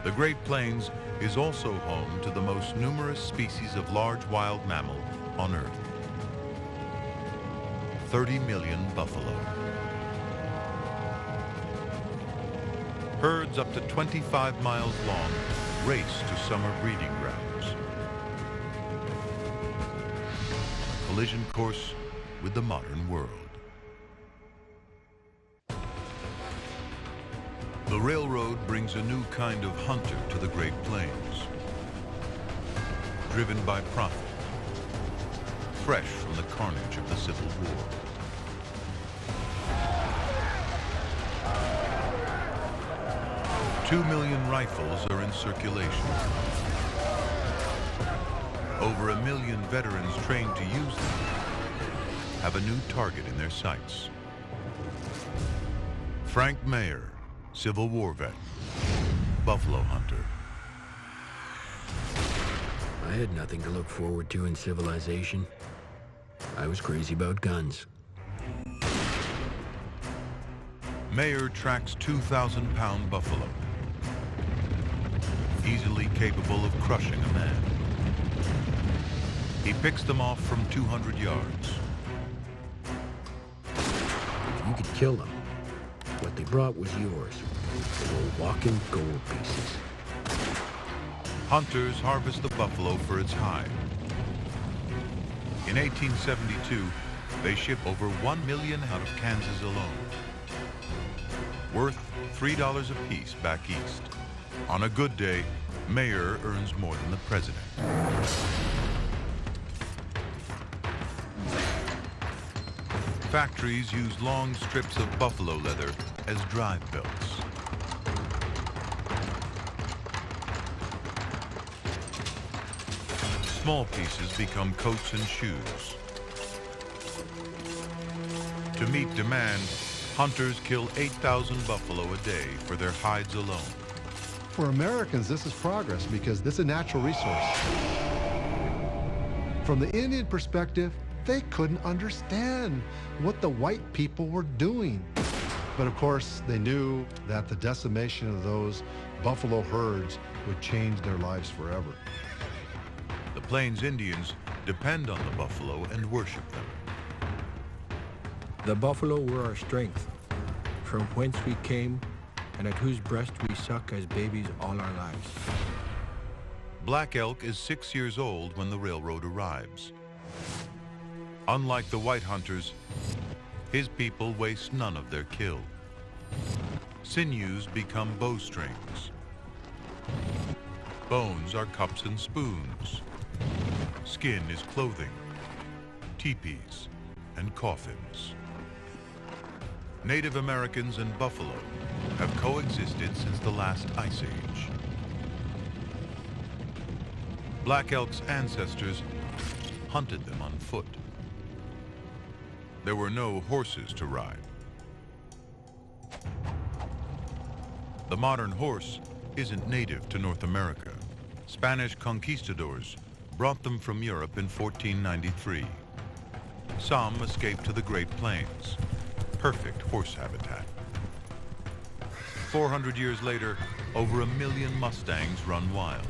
The Great Plains is also home to the most numerous species of large wild mammal on Earth. 30 million buffalo. Herds up to 25 miles long race to summer breeding grounds. A collision course with the modern world. The railroad brings a new kind of hunter to the Great Plains. Driven by profit, fresh from the carnage of the Civil War. Two million rifles are in circulation. Over 1 million veterans trained to use them have a new target in their sights. Frank Mayer, Civil War vet, buffalo hunter. I had nothing to look forward to in civilization. I was crazy about guns. Mayer tracks 2,000-pound buffalo, easily capable of crushing a man. He picks them off from 200 yards. If you could kill them, what they brought was yours. They were walking gold pieces. Hunters harvest the buffalo for its hide. In 1872, they ship over 1 million out of Kansas alone, worth $3 a piece back east. On a good day, Mayer earns more than the president. Factories use long strips of buffalo leather as drive belts. Small pieces become coats and shoes. To meet demand, hunters kill 8,000 buffalo a day for their hides alone. For Americans, this is progress because this is a natural resource. From the Indian perspective, they couldn't understand what the white people were doing. But of course, they knew that the decimation of those buffalo herds would change their lives forever. The Plains Indians depend on the buffalo and worship them. The buffalo were our strength, from whence we came, and at whose breast we suck as babies all our lives. Black elk is 6 years old when the railroad arrives. Unlike the white hunters, his people waste none of their kill. Sinews become bowstrings. Bones are cups and spoons. Skin is clothing, teepees, and coffins. Native Americans and buffalo have coexisted since the last ice age. Black elk's ancestors hunted them on foot. There were no horses to ride. The modern horse isn't native to North America. Spanish conquistadors brought them from Europe in 1493. Some escaped to the Great Plains, perfect horse habitat. 400 years later, over 1 million Mustangs run wild.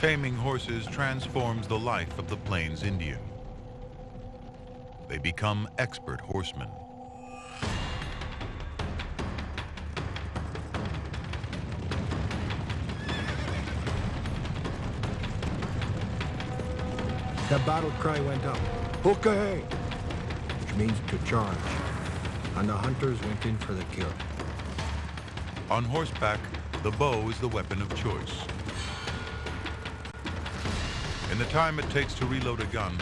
Taming horses transforms the life of the Plains Indian. They become expert horsemen. The battle cry went up, "Okay!" which means to charge, and the hunters went in for the kill. On horseback, the bow is the weapon of choice. In the time it takes to reload a gun,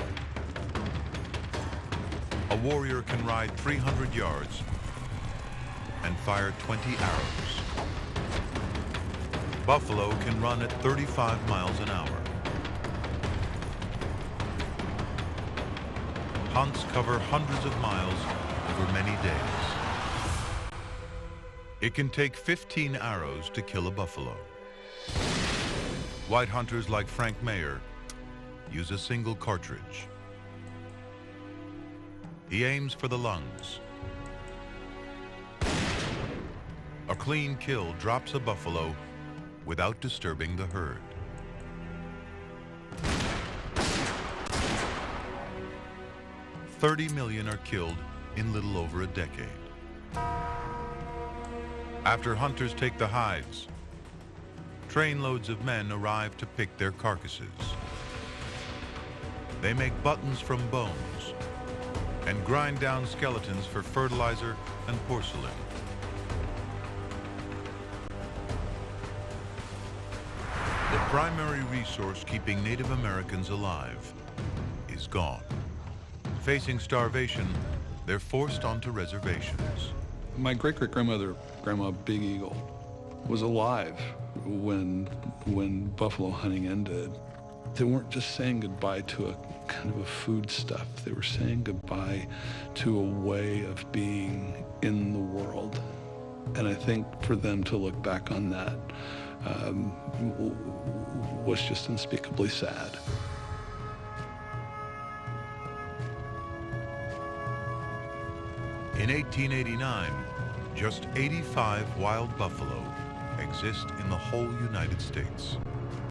a warrior can ride 300 yards and fire 20 arrows. Buffalo can run at 35 miles an hour. Hunts cover hundreds of miles over many days. It can take 15 arrows to kill a buffalo. White hunters like Frank Mayer use a single cartridge. He aims for the lungs. A clean kill drops a buffalo without disturbing the herd. $30 million are killed in little over a decade. After hunters take the hides, trainloads of men arrive to pick their carcasses. They make buttons from bones and grind down skeletons for fertilizer and porcelain. The primary resource keeping Native Americans alive is gone. Facing starvation, they're forced onto reservations. My great-great-grandmother, Grandma Big Eagle, was alive when buffalo hunting ended. They weren't just saying goodbye to a kind of a foodstuff. They were saying goodbye to a way of being in the world. And I think for them to look back on that was just unspeakably sad. In 1889, just 85 wild buffalo exist in the whole United States.